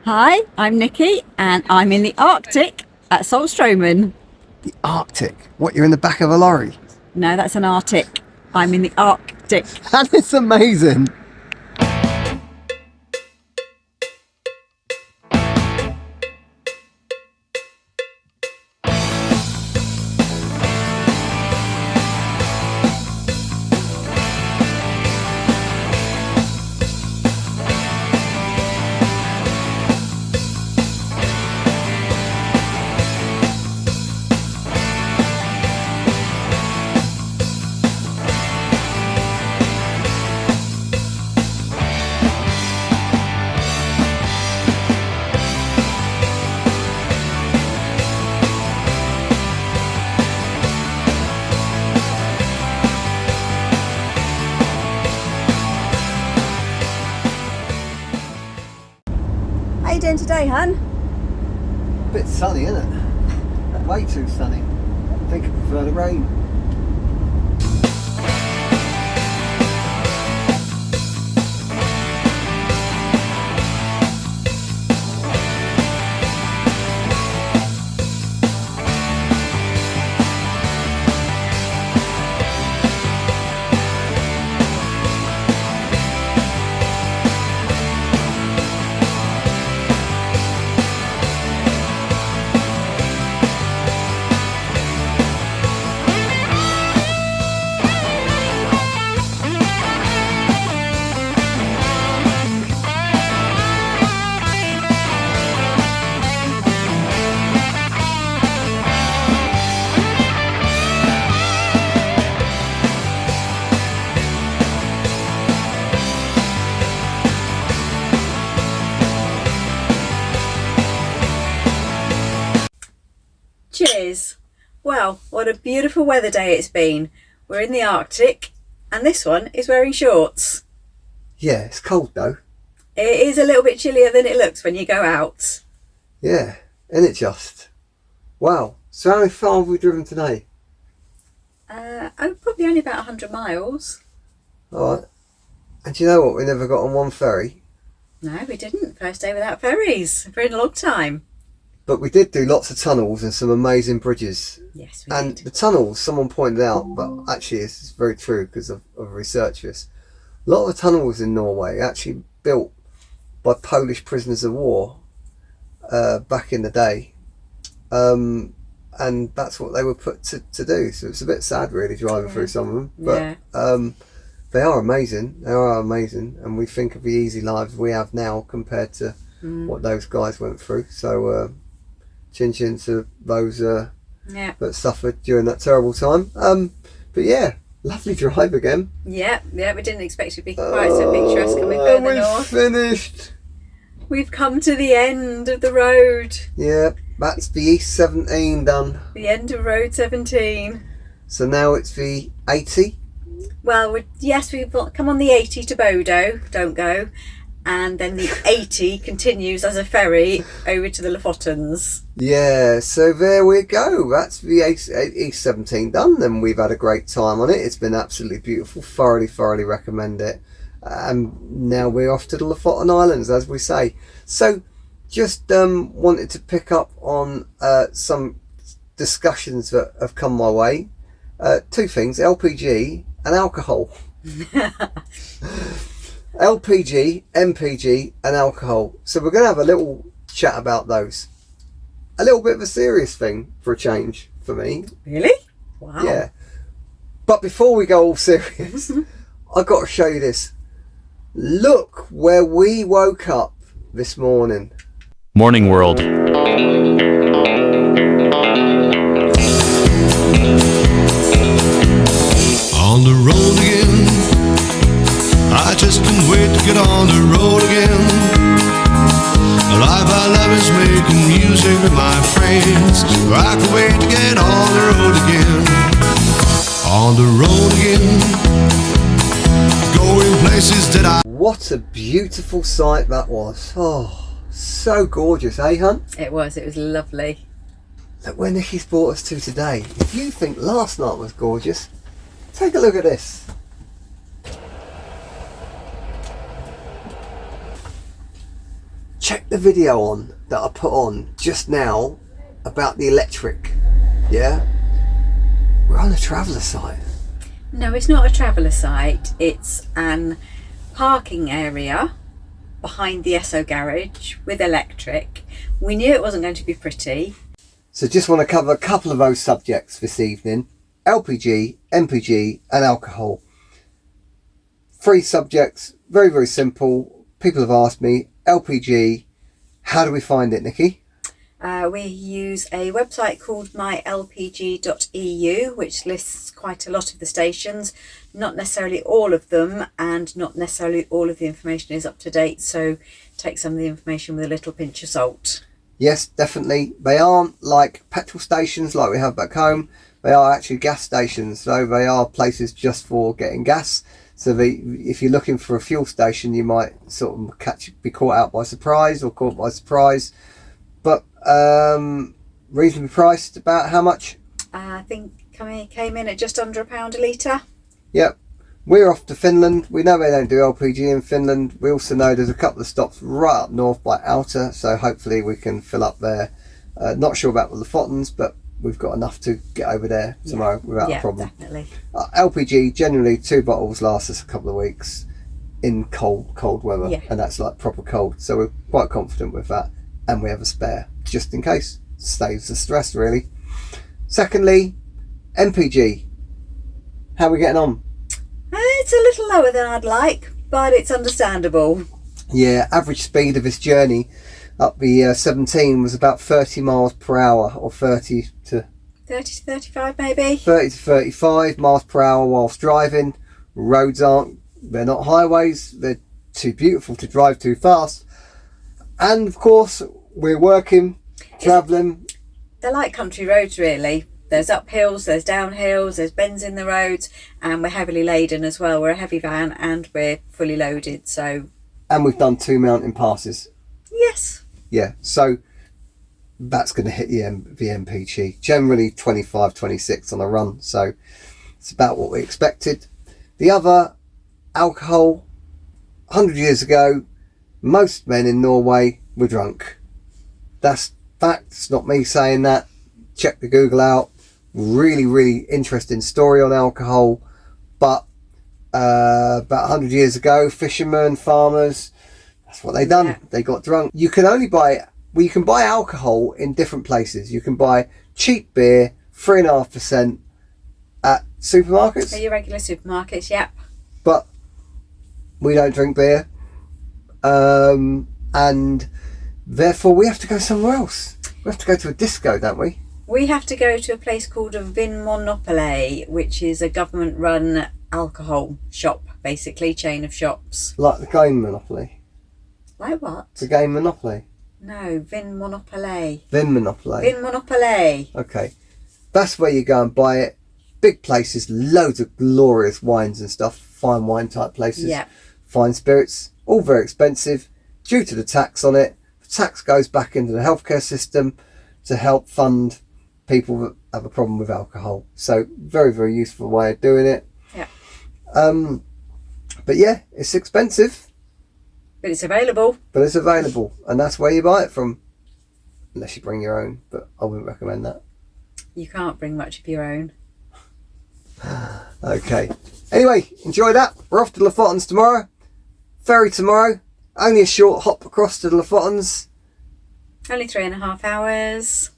Hi, I'm Nikki and I'm in the Arctic at Solstromen. The Arctic? What, you're in the back of a lorry? No, that's an Arctic. I'm in the Arctic. That is amazing. How you doing today, hun? A bit sunny, isn't it? Way too sunny. I think I prefer the rain. Cheers. Well, what a beautiful weather day it's been. We're in the Arctic and this one is wearing shorts. Yeah, it's cold though. It is a little bit chillier than it looks when you go out. Yeah, isn't it just? Wow. So how far have we driven today? Probably only about 100 miles. Alright. And do you know what? We never got on one ferry. No, we didn't. First day without ferries for a long time. But we did do lots of tunnels and some amazing bridges. Yes, we And did. the tunnels, someone pointed out, but actually it's very true because of research this. A lot of the tunnels in Norway are actually built by Polish prisoners of war back in the day. And that's what they were put to do. So it's a bit sad really driving through some of them. But they are amazing. They are amazing. And we think of the easy lives we have now compared to what those guys went through. So chin chin to those that suffered during that terrible time. But yeah, lovely drive again. Yeah, we didn't expect it to be quite so picturesque coming further north. We've finished. We've come to the end of the road. Yeah, that's the East 17 done. The end of Road 17. So now it's the 80. Well, we've come on the 80 to Bodo, don't go. And then the 80 continues as a ferry over to the Lofotens. Yeah, so there we go. That's the East 17 done. And we've had a great time on it. It's been absolutely beautiful. Thoroughly recommend it. And now we're off to the Lofoten Islands, as we say. So just wanted to pick up on some discussions that have come my way. Two things, LPG and alcohol. LPG, MPG and alcohol. So we're going to have a little chat about those. A little bit of a serious thing for a change for me. Really? Wow. Yeah. But before we go all serious, I've got to show you this. Look where we woke up this morning. Morning world. On the road again, I just can't wait to get on the road again. The life I love is making music with my friends. I can't wait to get on the road again. On the road again, going places that I... What a beautiful sight that was. Oh, so gorgeous, eh, hun? It was lovely. Look where Nikki's brought us to today. If you think last night was gorgeous, take a look at this. check the video on that I put on just now about the electric. Yeah? We're on a traveller site. No, it's not a traveller site. It's an parking area behind the Esso garage with electric. We knew it wasn't going to be pretty. So just want to cover a couple of those subjects this evening. LPG, MPG and alcohol. 3 subjects, very, very simple. People have asked me, LPG, how do we find it, Nikki? We use a website called mylpg.eu, which lists quite a lot of the stations, not necessarily all of them, and not necessarily all of the information is up to date, so take some of the information with a little pinch of salt. Yes, definitely. They aren't like petrol stations like we have back home. They are actually gas stations, so they are places just for getting gas. So if you're looking for a fuel station, you might sort of be caught out by surprise or caught by surprise. But reasonably priced. About how much? I think came in at just under £1 a litre. Yep. We're off to Finland. We know they don't do LPG in Finland. We also know there's a couple of stops right up north by Outer, so hopefully we can fill up there. Not sure about the Lofotens, but we've got enough to get over there tomorrow without a problem. Definitely. LPG, generally 2 bottles last us a couple of weeks in cold weather, and that's like proper cold. So we're quite confident with that, and we have a spare just in case. Saves the stress really. Secondly, MPG. How are we getting on? It's a little lower than I'd like, but it's understandable. Yeah, average speed of this journey up the 17 was about 30 miles per hour, or 30 to 35 maybe. 30 to 35 miles per hour whilst driving. Roads they're not highways, they're too beautiful to drive too fast. And of course, we're working, travelling. They're like country roads really. There's uphills, there's downhills, there's bends in the roads, and we're heavily laden as well. We're a heavy van and we're fully loaded, so... And we've done 2 mountain passes. Yes. Yeah, so that's going to hit the MPG. Generally 25, 26 on a run, so it's about what we expected. The other, alcohol. 100 years ago, most men in Norway were drunk. That's fact, it's not me saying that. Check the Google out. Really, really interesting story on alcohol. But about 100 years ago, fishermen, farmers, that's what they done. Yeah. They got drunk. You can buy alcohol in different places. You can buy cheap beer, 3.5% at supermarkets. At your regular supermarkets, yep. But we don't drink beer. And therefore we have to go somewhere else. We have to go to a disco, don't we? We have to go to a place called a Vinmonopolet, which is a government-run alcohol shop, basically, chain of shops. Like the game Monopoly? Like what? The game Monopoly? No, Vinmonopolet. Vinmonopolet? Vinmonopolet. Okay. That's where you go and buy it. Big places, loads of glorious wines and stuff, fine wine type places. Yeah. Fine spirits, all very expensive. Due to the tax on it, the tax goes back into the healthcare system to help fund people that have a problem with alcohol. So very, very useful way of doing it. Yeah. But yeah, it's expensive. But it's available. But it's available, and that's where you buy it from. Unless you bring your own, but I wouldn't recommend that. You can't bring much of your own. Okay. Anyway, enjoy that. We're off to the Lofotens tomorrow. Ferry tomorrow. Only a short hop across to the Lofotens. Only 3.5 hours.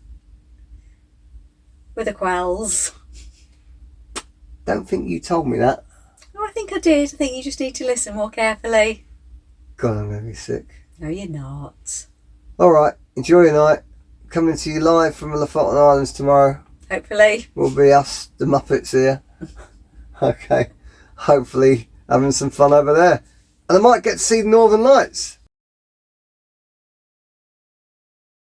With the quells. Don't think you told me that. Oh, I think I did. I think you just need to listen more carefully. God, I'm going to be sick. No, you're not. Alright, enjoy your night. Coming to you live from the Lofoten Islands tomorrow. Hopefully. Will be us, the Muppets here. Okay. Hopefully having some fun over there. And I might get to see the Northern Lights.